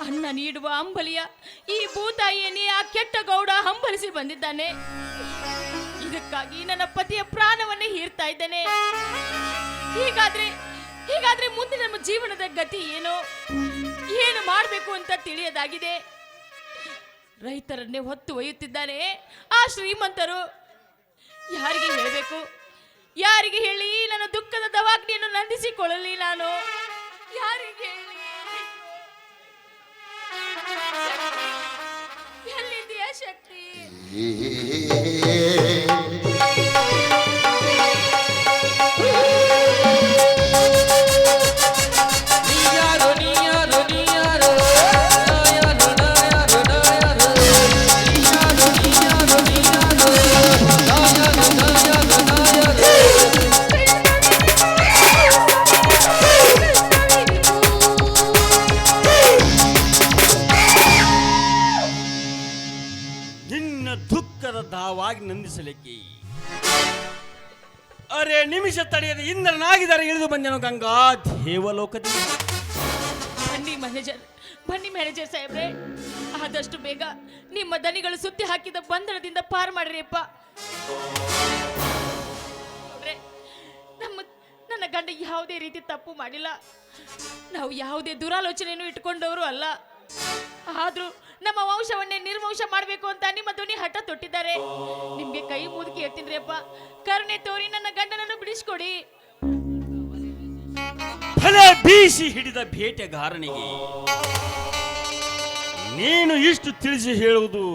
ಅನ್ನ ನೀಡುವ ಅಂಬಲಿಯ ಈ ಭೂತಾಯಿಯನ್ನೇ ಆ ಕೆಟ್ಟ ಗೌಡ ಹಂಬಲಿಸಿ ಬಂದಿದ್ದಾನೆ. ಇದಕ್ಕಾಗಿ ನನ್ನ ಪತಿಯ ಪ್ರಾಣವನ್ನೇ ಹೀರ್ತಾ ಇದ್ದೇನೆ. ಹೀಗಾದ್ರೆ ಮುಂದೆ ನಮ್ಮ ಜೀವನದ ಗತಿ ಏನು ಮಾಡಬೇಕು ಅಂತ ತಿಳಿಯದಾಗಿದೆ. ರೈತರನ್ನೇ ಹೊತ್ತು ಒಯ್ಯುತ್ತಿದ್ದಾನೆ ಆ ಶ್ರೀಮಂತರು. ಯಾರಿಗೆ ಹೇಳಬೇಕು? ಯಾರಿಗೆ ಹೇಳಿ ನನ್ನ ದುಃಖದ ದವಾಗ್ನಿಯನ್ನು ನಂದಿಸಿಕೊಳ್ಳಲಿ ನಾನು? ಯಾರಿಗೆ ಹೇಳಿ? ಎಲ್ಲಿದೆಯಾ ಶಕ್ತಿ? ಧಾವಾಗಿ ನಂದಿಸಲಿಕ್ಕೆ ಅರೆ ನಿಮಿಷ ತಡೆಯದೆ ಇಂದ್ರನಾಗಿದ್ದಾರೆ ಇಳಿದು ಬಂದೆನು ಗಂಗಾ ದೇವಲೋಕದಿಂದ. ಬನ್ನಿ ಮ್ಯಾನೇಜರ್ ಸಾಹೇಬ್ರೆ, ಆದಷ್ಟು ಬೇಗ ನಿಮ್ಮ ದನಿಗಳು ಸುತ್ತಿ ಹಾಕಿದ ಬಂಧನದಿಂದ ಪಾರು ಮಾಡ್ರಿಯಪ್ಪ. ನನ್ನ ಗಂಡ ಯಾವುದೇ ರೀತಿ ತಪ್ಪು ಮಾಡಿಲ್ಲ. ನಾವು ಯಾವುದೇ ದುರಾಲೋಚನೆಯನ್ನು ಇಟ್ಕೊಂಡವರು ಅಲ್ಲ. ಆದ್ರೂ ನಮ್ಮ ವಂಶವನ್ನೇ ನಿರ್ವಂಶ ಮಾಡಬೇಕು ಅಂತ ನಿಮ್ಮ ಧ್ವನಿ ಹಠ ತೊಟ್ಟಿದ್ದಾರೆ. ನಿಮ್ಗೆ ಕೈ ಮುದುಕಿ ಹೇಳ್ತೀನಿ ಅಪ್ಪ, ಕರುಣೆ ತೋರಿ ನನ್ನ ಗಂಡನನ್ನು ಬಿಡಿಸ್ಕೊಡಿ. ತಲೆ ಬೀಸಿ ಹಿಡಿದ ಬೇಟೆಗಾರನಿಗೆ ನೀನು ಇಷ್ಟು ತಿಳಿಸಿ ಹೇಳುವುದು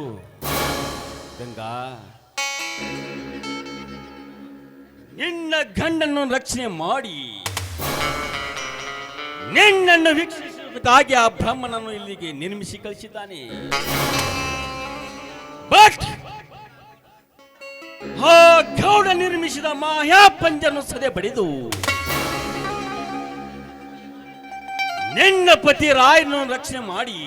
ಗಂಗಾ? ನಿನ್ನ ಗಂಡನ್ನು ರಕ್ಷಣೆ ಮಾಡಿ ನಿನ್ನನ್ನು ವೀಕ್ಷಿಸುವುದಕ್ಕಾಗಿ ಆ ಬ್ರಹ್ಮನನ್ನು ಇಲ್ಲಿಗೆ ನಿರ್ಮಿಸಿ ಕಳಿಸಿದ್ದಾನೆ. ಬಟ್ ಆ ಗೌಡ ನಿರ್ಮಿಸಿದ ಮಾಯಾಪಂಜನ್ನು ಸದೆ ಬಡಿದು ನಿನ್ನ ಪತಿ ರಾಯನನ್ನು ರಕ್ಷಣೆ ಮಾಡಿ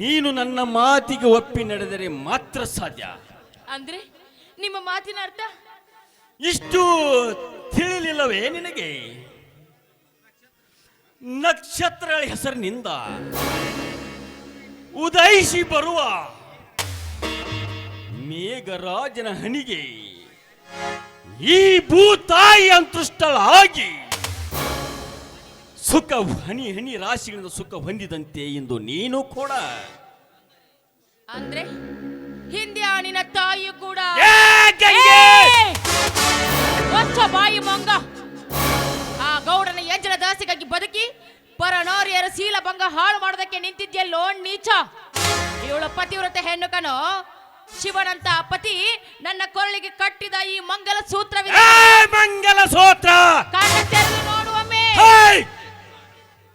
ನೀನು ನನ್ನ ಮಾತಿಗೆ ಒಪ್ಪಿ ನಡೆದರೆ ಮಾತ್ರ ಸಾಧ್ಯ. ಅಂದ್ರೆ ನಿಮ್ಮ ಮಾತಿನ ಅರ್ಥ ಇಷ್ಟು ತಿಳಿಲಿಲ್ಲವೇ ನಿನಗೆ? ನಕ್ಷತ್ರಗಳ ಹೆಸರಿನಿಂದ ಉದಯಿಸಿ ಬರುವ ಮೇಘರಾಜನ ಹನಿಗೆ ಈ ಭೂತಾಯಿ ಅಂತೃಷ್ಟಳಾಗಿ ಸುಖ ಹನಿ ಹನಿ ರಾಶಿಗಳಿಂದ ಸುಖ ಹೊಂದಿದಂತೆ ಎಂದು ನೀನು ಕೂಡ. ಅಂದ್ರೆ ಹಿಂದೆ ನಿನ್ನ ತಾಯಿಯು ಕೂಡ ಬಾಯಿ ಮಂಗ ಆ ಗೌಡನ ಯಜ್ಜನ ದಾಸಿಗಾಗಿ ಬದುಕಿ ಪರನಾರಿಯರ ಶೀಲ ಭಂಗ ಹಾಳು ಮಾಡೋದಕ್ಕೆ ನಿಂತಿದ್ಯಲ್ಲೋ ನೀಚ. ಇವಳ ಪತಿವ್ರತೆ ಹೆಣ್ಣು ಕಣೋ. ಶಿವನಂತ ಪತಿ ನನ್ನ ಕೊರಳಿಗೆ ಕಟ್ಟಿದ ಈ ಮಂಗಲ ಸೂತ್ರವಿದೆ. ಮಂಗಲ ಸೂತ್ರ ಕಣ್ಣ ತೆರೆದು ನೋಡುವೊಮ್ಮೆ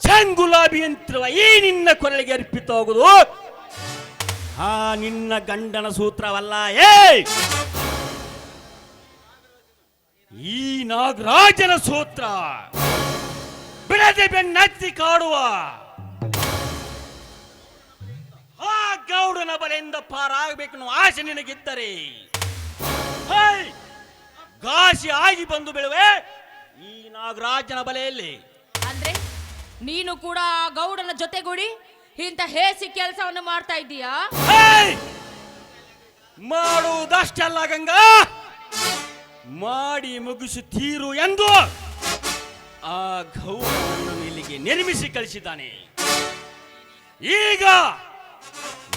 ಚಂಗುಲಾಬಿ ಯಂತ್ರವ ಈ ನಿನ್ನ ಕೊರಳಿಗೆ ಅರ್ಪಿತವಾಗುವುದು ಆ ನಿನ್ನ ಗಂಡನ ಸೂತ್ರವಲ್ಲ. ಈ ನಾಗರಾಜನ ಸೂತ್ರ. ಬಿಡದೆ ಬೆನ್ನತ್ತಿ ಕಾಡುವ ಆ ಗೌಡನ ಬಲೆಯಿಂದ ಪಾರಾಗಬೇಕು ಆಸೆ ನಿನಗಿದ್ದರೆ ಘಾಸಿ ಆಗಿ ಬಂದು ಬೀಳುವೆ ಈ ನಾಗರಾಜನ ಬಲೆಯಲ್ಲಿ. ಅಂದ್ರೆ ನೀನು ಕೂಡ ಆ ಗೌಡನ ಜೊತೆಗೂಡಿ ಇಂಥ ಹೇಸಿ ಕೆಲಸವನ್ನು ಮಾಡ್ತಾ ಇದ್ದೀಯಾ? ಮಾಡುವುದಷ್ಟಲ್ಲ ಗಂಗಾ, ಮಾಡಿ ಮುಗಿಸುತ್ತೀರು ಎಂದು ಆ ಗೌಡನನ್ನು ಇಲ್ಲಿಗೆ ನಿರ್ಮಿಸಿ ಕಳಿಸಿದ್ದಾನೆ. ಈಗ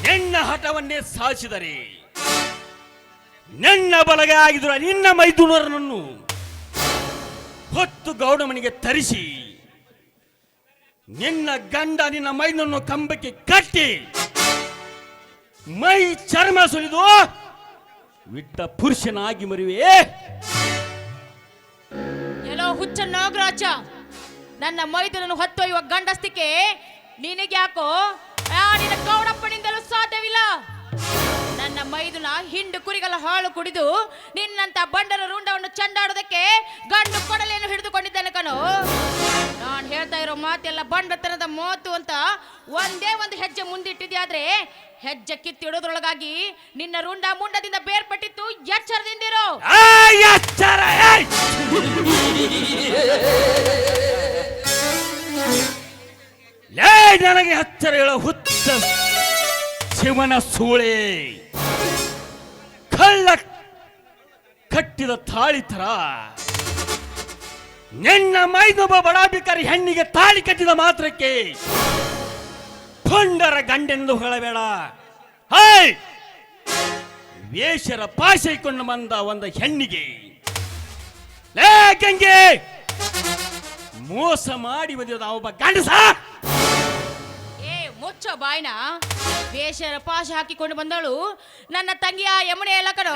ನಿನ್ನ ಹಠವನ್ನೇ ಸಾಧಿಸಿದರೆ ನನ್ನ ಬಲಗೆ ಆಗಿರುವ ನಿನ್ನ ಮೈದುನರನ್ನು ಹೊತ್ತು ಗೌಡಮನಿಗೆ ತರಿಸಿ ನಿನ್ನ ಗಂಡ ನಿನ್ನ ಮೈದನನ್ನು ಕಂಬಕ್ಕೆ ಕಟ್ಟಿ ಮೈ ಚರ್ಮ ಸುಲಿದು ವಿಟ್ಟ ಪುರುಷನಾಗಿ ಮರಿವೆ. ಎಲ್ಲೋ ಹುಚ್ಚ ನಾಗರಾಜ, ನನ್ನ ಮೈದನನ್ನು ಹೊತ್ತೊಯ್ಯುವ ಗಂಡಸ್ತಿಕೆ ನಿನಗೆ ಯಾಕೋ ನಿನ್ನ ಗೌಡಪ್ಪನಿಂದಲೂ ಸಾಧ್ಯವಿಲ್ಲ. ನನ್ನ ಮೈದುನ ಹಿಂಡು ಕುರಿಗಳ ಹಾಳು ಕುಡಿದು ನಿನ್ನಂತ ಬಂಡರ ರುಂಡವನ್ನು ಚಂಡಾಡೋದಕ್ಕೆ ಗಂಡು ಕೊಡಲೆಯನ್ನು ಹಿಡಿದುಕೊಂಡಿದ್ದಾನೆ ಕಣೋ. ನಾನು ಹೇಳ್ತಾ ಇರೋ ಮಾತೆಲ್ಲ ಬಂಡತನದ ಮಾತು ಅಂತ ಒಂದೇ ಒಂದು ಹೆಜ್ಜೆ ಮುಂದಿಟ್ಟಿದ್ಯಾದ್ರೆ ಹೆಜ್ಜೆ ಕಿತ್ತಿಡೋದ್ರೊಳಗಾಗಿ ನಿನ್ನ ರುಂಡ ಮುಂಡದಿಂದ ಬೇರ್ಪಟ್ಟಿತ್ತು. ಎಚ್ಚರದಿಂದಿರೋ. ನನಗೆ ಹಚ್ಚರ ಹೇಳ ಹುಚ್ಚ ಶಿವನ ಸೂಳೆ, ಕಳ್ಳ ಕಟ್ಟಿದ ತಾಳಿ ತರ ನಿನ್ನ ಮೈದೊಬ್ಬ ಬಡಾಬಿಕಾರಿ ಹೆಣ್ಣಿಗೆ ತಾಳಿ ಕಟ್ಟಿದ ಮಾತ್ರಕ್ಕೆ ಕೊಂಡರ ಗಂಡೆಂದು ಹೇಳಬೇಡ. ಹೈ, ವೇಷರ ಪಾಶೈಕೊಂಡು ಬಂದ ಒಂದು ಹೆಣ್ಣಿಗೆ ಲೇ ಗಂಗೆ ಮೋಸ ಮಾಡಿ ಬಂದಿದ ಒಬ್ಬ ಗಂಡಸ. ಏ ಮುಚ್ಚ ಬಾಯ್ನ, ವೇಷರ ಪಾಶ ಹಾಕಿಕೊಂಡು ಬಂದಳು ನನ್ನ ತಂಗಿಯ ಯಮುನೆ ಎಲ್ಲ ಕಣೋ.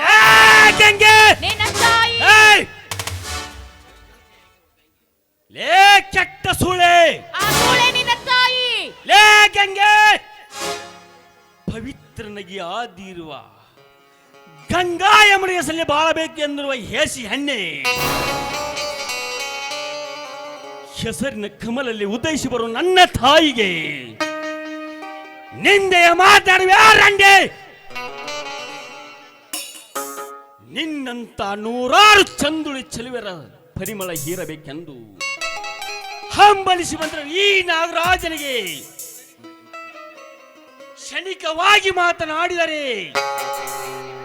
ಗಂಗೆ ನಿನ್ನ ತಾಯಿ. ಲೇ ಕೆಟ್ಟ ಸೂಳೆ, ಆ ಸೂಳೆ ನಿನ್ನ ತಾಯಿ. ಲೇ ಗಂಗೆ ಪವಿತ್ರನಾಗಿ ಆದಿರುವ ಗಂಗಾ ಯಮುನೆಯ ಸಲ್ಲಿ ಬಾಳಬೇಕು ಎಂದಿರುವ ಹೇಸಿ ಹೆಣ್ಣೆ, ಹೆಸರಿನ ಕಮಲಲ್ಲಿ ಉದಯಿಸಿ ಬರುವ ನನ್ನ ತಾಯಿಗೆ ನಿಂದೆಯ ಮಾತಾಡುವ ಯಾರಂಡೆ? ನಿನ್ನಂತ ನೂರಾರು ಚಂದುಳಿ ಚೆಲುವೆರ ಪರಿಮಳ ಹೀರಬೇಕೆಂದು ಹಂಬಲಿಸಿ ಬಂದ ಈ ನಾಗರಾಜನಿಗೆ ಕ್ಷಣಿಕವಾಗಿ ಮಾತನಾಡಿದರೆ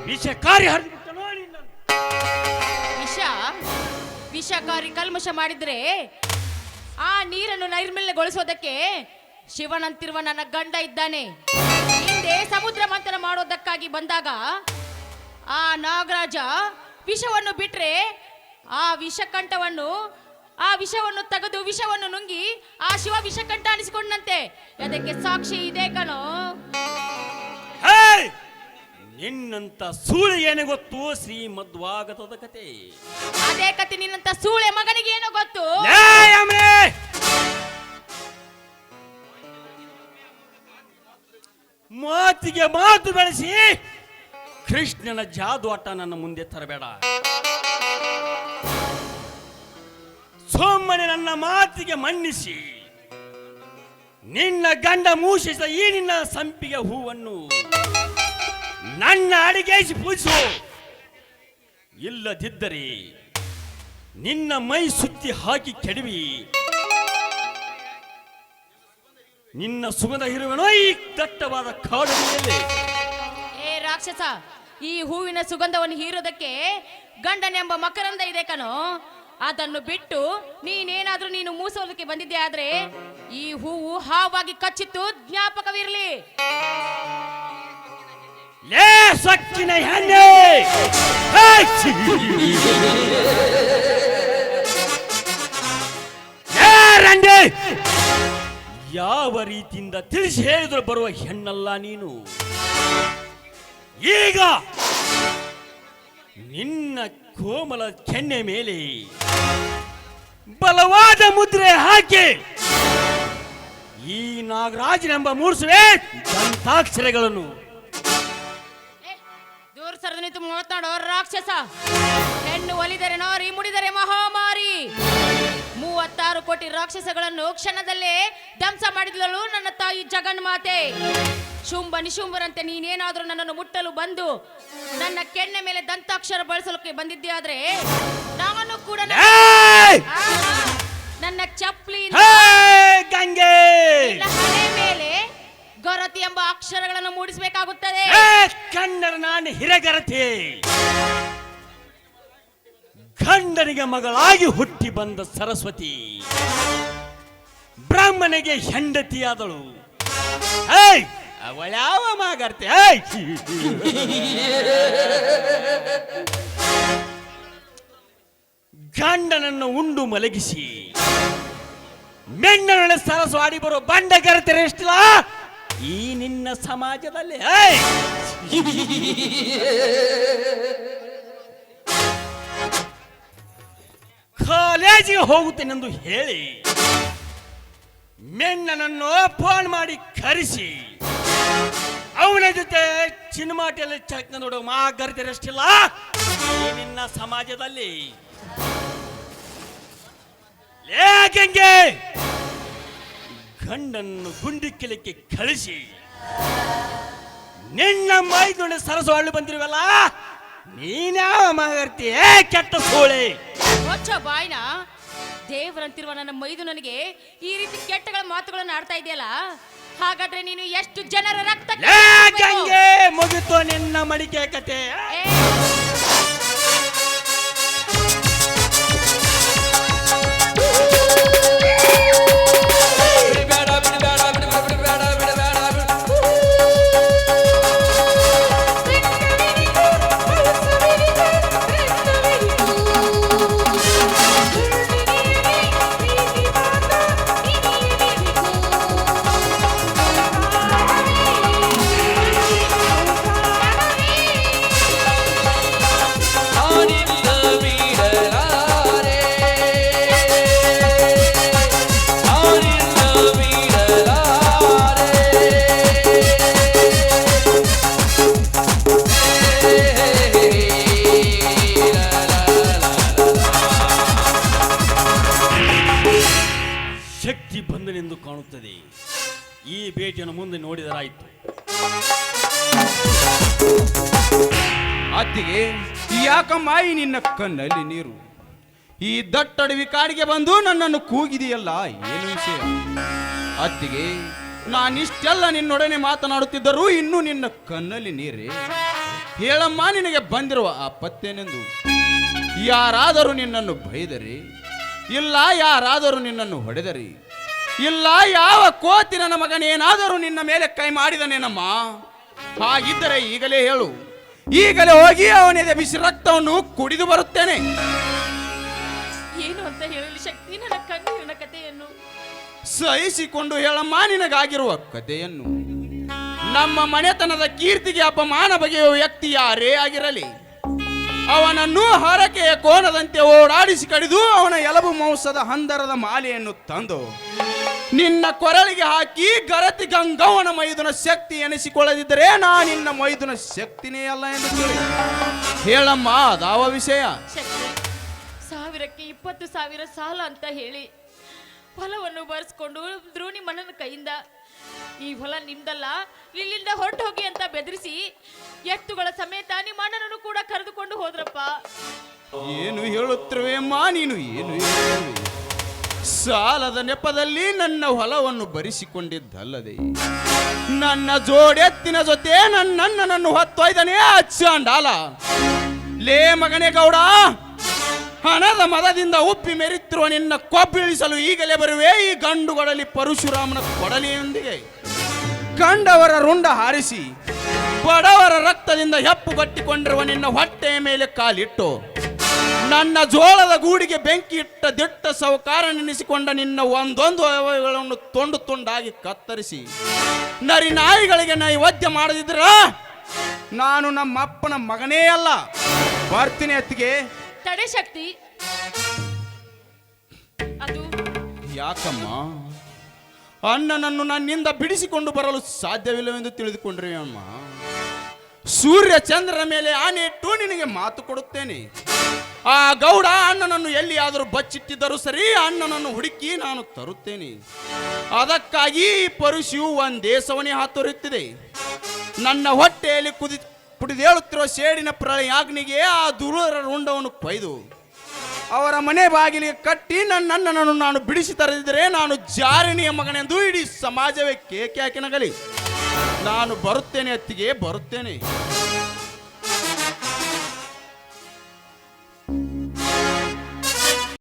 ವಿಷಕಾರಿ ಹರಿದುಬಿಟ್ಟನೋ ನಿನ್ನ. ವಿಷಕಾರಿ ಕಲ್ಮಶ ಮಾಡಿದ್ರೆ ಆ ನೀರನ್ನು ನೈರ್ಮಲ್ಯಗೊಳಿಸೋದಕ್ಕೆ ಶಿವನಂತಿರುವ ನನ್ನ ಗಂಡ ಇದ್ದಾನೆ. ಹಿಂದೆ ಸಮುದ್ರ ಮಂಥನ ಮಾಡೋದಕ್ಕಾಗಿ ಬಂದಾಗ ಆ ನಾಗರಾಜ ವಿಷವನ್ನು ಬಿಟ್ರೆ ಆ ವಿಷವನ್ನು ತೆಗೆದು ವಿಷವನ್ನು ನುಂಗಿ ಆ ಶಿವ ವಿಷಕಂಠ ಅನಿಸಿಕೊಂಡಂತೆ. ಅದಕ್ಕೆ ಸಾಕ್ಷಿ ಇದೆ ಕಣೋ. ನಿನ್ನಂತ ಸೂಳೆ ಏನು ಗೊತ್ತು? ಶ್ರೀಮದ್ವಾಗತದ ಕತೆ. ಅದೇ ಕತೆ ನಿನ್ನಂತ ಸೂಳೆ ಮಗನಿಗೆ ಏನೋ ಗೊತ್ತು. ಮಾತಿಗೆ ಮಾತು ಬೆಳೆಸಿ ಕೃಷ್ಣನ ಜಾದು ಆಟ ನನ್ನ ಮುಂದೆ ತರಬೇಡ. ಸೋಮನೆ ನನ್ನ ಮಾತಿಗೆ ಮನ್ನಿಸಿ ನಿನ್ನ ಗಂಡ ಮೂಷಿಸಿದ ಈ ನಿನ್ನ ಸಂಪಿಗೆ ಹೂವನ್ನು ನನ್ನ ಅಡಿಗೆಸಿ ಪೂಜಿಸು. ಇಲ್ಲದಿದ್ದರೆ ನಿನ್ನ ಮೈ ಸುತ್ತಿ ಹಾಕಿ ಕೆಡವಿ ನಿನ್ನ ಸುಗಂಧ ಇರುವನೋ ಈ ದಟ್ಟವಾದ ಕಾಡು ಮೇಲೆ. ಏ ರಾಕ್ಷಸ, ಈ ಹೂವಿನ ಸುಗಂಧವನ್ನು ಹೀರೋದಕ್ಕೆ ಗಂಡನೆಂಬ ಮಕರಂದ ಇದೆ ಕಣೋ. ಅದನ್ನು ಬಿಟ್ಟು ನೀನೇನಾದ್ರೂ ನೀನು ಮೂಸೋದಕ್ಕೆ ಬಂದಿದ್ದೆ ಆದ್ರೆ ಈ ಹೂವು ಹಾವಾಗಿ ಕಚ್ಚಿತ್ತು, ಜ್ಞಾಪಕವಿರಲಿ. ಲೇ ಸಕ್ಕಿನ ಹೆಣ್ಣೆ, ಯಾವ ರೀತಿಯಿಂದ ತಿಳಿಸಿ ಹೇಳಿದ್ರು ಬರುವ ಹೆಣ್ಣಲ್ಲ ನೀನು. ಈಗ ನಿನ್ನ ಕೋಮಲ ಕೆನ್ನೆ ಮೇಲೆ ಬಲವಾದ ಮುದ್ರೆ ಹಾಕಿ ಈ ನಾಗರಾಜನೆಂಬ ಮೂಡಿಸುವೆ ದಂತಾಕ್ಷರಗಳನ್ನು. ದೂರ ಸರದ ನಿಂತು ಮಾತನಾಡೋ ರಾಕ್ಷಸ. ಹೆಣ್ಣು ಒಲಿದರೆ ನಾರಿ, ಮುಡಿದರೆ ಮಹಾಮಾರಿ. 36 ಕೋಟಿ ರಾಕ್ಷಸಗಳನ್ನು ಕ್ಷಣದಲ್ಲೇ ಧ್ವಂಸ ಮಾಡಿದಳು ನನ್ನ ತಾಯಿ ಜಗನ್ಮಾತೆ. ಶುಂಭ ನಿಶುಂಭರಂತೆ ನೀನೇನಾದ್ರೂ ನನ್ನನ್ನು ಮುಟ್ಟಲು ಬಂದು ನನ್ನ ಕೆನ್ನೆ ಮೇಲೆ ದಂತಾಕ್ಷರ ಬಳಸಲಿಕ್ಕೆ ಬಂದಿದ್ದೆ ಆದ್ರೆ ನಾನು ಕೂಡ ನನ್ನ ಚಪ್ಪಲಿ ಗಂಗೆ ಹಣೆ ಮೇಲೆ ಗರತಿ ಎಂಬ ಅಕ್ಷರಗಳನ್ನು ಮೂಡಿಸಬೇಕಾಗುತ್ತದೆ. ಕನ್ನಡ ನಾನು ಹಿರಗರತಿ, ಗಂಡನಿಗೆ ಮಗಳಾಗಿ ಹುಟ್ಟಿ ಬಂದ ಸರಸ್ವತಿ ಬ್ರಾಹ್ಮಣಿಗೆ ಹೆಂಡತಿಯಾದಳು. ಅವಳ್ಯಾವ ಮಾಗರ್ತೆ? ಗಂಡನನ್ನು ಉಂಡು ಮಲಗಿಸಿ ಮೆಣ್ಣನೊಳೆ ಸರಸ್ವಾಡಿ ಬರೋ ಬಂಡಗರತೆ ಎಷ್ಟಿಲ್ಲ ಈ ನಿನ್ನ ಸಮಾಜದಲ್ಲಿ. ಕಾಲೇಜಿಗೆ ಹೋಗುತ್ತೇನೆಂದು ಹೇಳಿ ಮೆಣ್ಣನನ್ನು ಫೋನ್ ಮಾಡಿ ಕರೆಸಿ ಅವನ ಜೊತೆ ಚಿನ್ಮಾಟಿಯಲ್ಲಿ ಚಕ್ನ ನೋಡೋ ಮಾಗರ್ತಿರಷ್ಟಿಲ್ಲ ಈ ನಿನ್ನ ಸಮಾಜದಲ್ಲಿ. ಗಂಗೆ ಗಂಡನ್ನು ಗುಂಡಿಕ್ಕಲಿಕ್ಕೆ ಕಳಿಸಿ ನಿನ್ನ ಮೈದೊಂಡೆ ಸರಸವಾಳು ಬಂದಿರುವಲ್ಲ, ನೀನ್ಯಾವ ಮಾಗರ್ತಿ? ಕೆಟ್ಟ ಸೋಳೆ ಬಾಯ್ನ ದೇವರಂತಿರುವ ನನ್ನ ಮೈದು ನನಗೆ ಈ ರೀತಿ ಕೆಟ್ಟಗಳ ಮಾತುಗಳನ್ನು ಆಡ್ತಾ ಇದೆಯಲ್ಲ, ಹಾಗಾದ್ರೆ ನೀನು ಎಷ್ಟು ಜನರ ರಕ್ತ ಲೇ ಗಂಗೆ, ಮುಗಿತು ನಿನ್ನ ಮಡಿಕೆ ಕತೆ. ಶಕ್ತಿ ಬಂದನೆಂದು ಕಾಣುತ್ತದೆ. ಈ ಭೇಟಿಯನ್ನು ಮುಂದೆ ನೋಡಿದರಾಯಿತು. ಅತ್ತಿಗೆ, ಯಾಕಮ್ಮ ಈ ನಿನ್ನ ಕಣ್ಣಲ್ಲಿ ನೀರು? ಈ ದಟ್ಟಡವಿ ಕಾಡಿಗೆ ಬಂದು ನನ್ನನ್ನು ಕೂಗಿದೆಯಲ್ಲ, ಏನು ವಿಷಯ? ಅತ್ತಿಗೆ, ನಾನಿಷ್ಟೆಲ್ಲ ನಿನ್ನೊಡನೆ ಮಾತನಾಡುತ್ತಿದ್ದರೂ ಇನ್ನೂ ನಿನ್ನ ಕಣ್ಣಲ್ಲಿ ನೀರೇ? ಹೇಳಮ್ಮ, ನಿನಗೆ ಬಂದಿರುವ ಆಪತ್ತೇನೆಂದು? ಯಾರಾದರೂ ನಿನ್ನನ್ನು ಬೈದರೆ, ಇಲ್ಲ ಯಾರಾದರೂ ನಿನ್ನನ್ನು ಹೊಡೆದರೆ, ಇಲ್ಲ ಯಾವ ಕೋತಿ ನನ್ನ ಮಗನೇನಾದರೂ ನಿನ್ನ ಮೇಲೆ ಕೈ ಮಾಡಿದನೇನಮ್ಮ? ಹಾಗಿದ್ದರೆ ಈಗಲೇ ಹೇಳು, ಈಗಲೇ ಹೋಗಿ ಅವನಿಗೆ ಬಿಸಿ ರಕ್ತವನ್ನು ಕುಡಿದು ಬರುತ್ತೇನೆ. ಏನು ಅಂತ ಹೇಳಲಿ ಶಕ್ತಿ ನನ್ನ ಕಣ್ಣೀರಿನ ಕಥೆಯನ್ನು? ಸಹಿಸಿಕೊಂಡು ಹೇಳಮ್ಮ ನಿನಗಾಗಿರುವ ಕಥೆಯನ್ನು. ನಮ್ಮ ಮನೆತನದ ಕೀರ್ತಿಗೆ ಅಪಮಾನ ಬಗೆಯುವ ವ್ಯಕ್ತಿ ಯಾರೇ ಆಗಿರಲಿ, ಅವನನ್ನು ಹರಕೆಯ ಕೋನದಂತೆ ಓಡಾಡಿಸಿ ಕಡಿದು ಅವನ ಎಲಬು ಮಾಂಸದ ಹಂದರದ ಮಾಲೆಯನ್ನು ತಂದು ನಿನ್ನ ಕೊರಳಿಗೆ ಹಾಕಿ ಗರತಿ ಗಂಗವನ ಮೈದುನ ಶಕ್ತಿ ಎನಿಸಿಕೊಳ್ಳದಿದ್ದರೆ ನಿನ್ನ ಮೈದುನ ಶಕ್ತಿನೇ ಅಲ್ಲ ಎಂದು ತಿಳಿ. ಹೇಳಮ್ಮ, ಅದಾವ ವಿಷಯ? ಶಕ್ತಿ, 1000ಕ್ಕೆ 20,000 ಸಾಲ ಅಂತ ಹೇಳಿ ಹೊಲವನ್ನು ಬರೆಸ್ಕೊಂಡು ದ್ರೋಣಿ ಮಣ್ಣನ ಕೈಯಿಂದ ಈ ಹೊಲ ನಿಮ್ದಲ್ಲ, ಇಲ್ಲಿಂದ ಹೊರಟು ಹೋಗಿ ಅಂತ ಬೆದರಿಸಿ ಎತ್ತುಗಳ ಸಮೇತ ನಿಮ್ಮ ಅಣ್ಣನನ್ನು ಕೂಡ ಕರೆದುಕೊಂಡು ಹೋದ್ರಪ್ಪ. ಏನು ಹೇಳುತ್ತಿರುವೆಯಮ್ಮ ನೀನು? ಏನು ಹೇಳುತ್ತಿರುವೆ? ಸಾಲದ ನೆಪದಲ್ಲಿ ನನ್ನ ಹೊಲವನ್ನು ಬರಿಸಿಕೊಂಡಿದ್ದಲ್ಲದೆ ನನ್ನ ಜೋಡೆತ್ತಿನ ಜೊತೆ ನನ್ನನ್ನು ಹೊತ್ತೊಯ್ದನೇ ಅಚ್ಚಾಂಡಾಲ. ಲೇ ಮಗನೇ ಗೌಡ, ಹಣದ ಮದದಿಂದ ಉಪ್ಪಿ ಮೆರಿತಿರುವ ನಿನ್ನ ಕೊಬ್ಬಿಳಿಸಲು ಈಗಲೇ ಬರುವೆ ಈ ಗಂಡುಗೊಡಲಿ ಪರಶುರಾಮನ ಕೊಡಲಿಯೊಂದಿಗೆ. ಕಂಡವರ ರುಂಡ ಹಾರಿಸಿ ಬಡವರ ರಕ್ತದಿಂದ ಹೆಪ್ಪುಗಟ್ಟಿಕೊಂಡಿರುವ ನಿನ್ನ ಹೊಟ್ಟೆಯ ಮೇಲೆ ಕಾಲಿಟ್ಟು ನನ್ನ ಜೋಳದ ಗೂಡಿಗೆ ಬೆಂಕಿ ಇಟ್ಟ ದಿಟ್ಟ ಸಾಹುಕಾರ ನೆನೆಸಿಕೊಂಡ ನಿನ್ನ ಒಂದೊಂದು ಅವಯವಗಳನ್ನು ತುಂಡು ತುಂಡಾಗಿ ಕತ್ತರಿಸಿ ನರಿ ನಾಯಿಗಳಿಗೆ ನೈವೇದ್ಯ ಮಾಡದಿದ್ರ ನಾನು ನಮ್ಮ ಅಪ್ಪನ ಮಗನೇ ಅಲ್ಲ. ಬರ್ತೀನಿ ಅತ್ತಿಗೆ. ತಡೆ ಶಕ್ತಿ, ಅದು ಯಾಕಮ್ಮ? ಅಣ್ಣನನ್ನು ನನ್ನಿಂದ ಬಿಡಿಸಿಕೊಂಡು ಬರಲು ಸಾಧ್ಯವಿಲ್ಲವೆಂದು ತಿಳಿದುಕೊಂಡ್ರೆ ಅಮ್ಮ. ಸೂರ್ಯ ಚಂದ್ರನ ಮೇಲೆ ಆನೆ ಇಟ್ಟು ನಿನಗೆ ಮಾತು ಕೊಡುತ್ತೇನೆ. ಆ ಗೌಡ ಅಣ್ಣನನ್ನು ಎಲ್ಲಿಯಾದರೂ ಬಚ್ಚಿಟ್ಟಿದ್ದರೂ ಸರಿ, ಅಣ್ಣನನ್ನು ಹುಡುಕಿ ನಾನು ತರುತ್ತೇನೆ. ಅದಕ್ಕಾಗಿ ಈ ಪರುಷಿಯು ಒಂದೇ ಸವಣಿ ಹಾತೊರೆಯುತ್ತಿದೆ. ನನ್ನ ಹೊಟ್ಟೆಯಲ್ಲಿ ಪುಡಿದೇಳುತ್ತಿರುವ ಸೇಡಿನ ಪ್ರಳಯಾಗ್ನಿಗೆ ಆ ದುರುಳರ ರುಂಡವನ್ನು ಕೊಯ್ದು ಅವರ ಮನೆ ಬಾಗಿಲಿಗೆ ಕಟ್ಟಿ ನನ್ನನ್ನು ನಾನು ಬಿಡಿಸಿ ತರದಿದ್ದರೆ ನಾನು ಜಾರಿಣಿಯ ಮಗನೆಂದು ಇಡೀ ಸಮಾಜವೇ ಕೇಕೆ ಹಾಕಿ ನಗಲಿ. ನಾನು ಬರುತ್ತೇನೆ ಅತ್ತಿಗೆ, ಬರುತ್ತೇನೆ.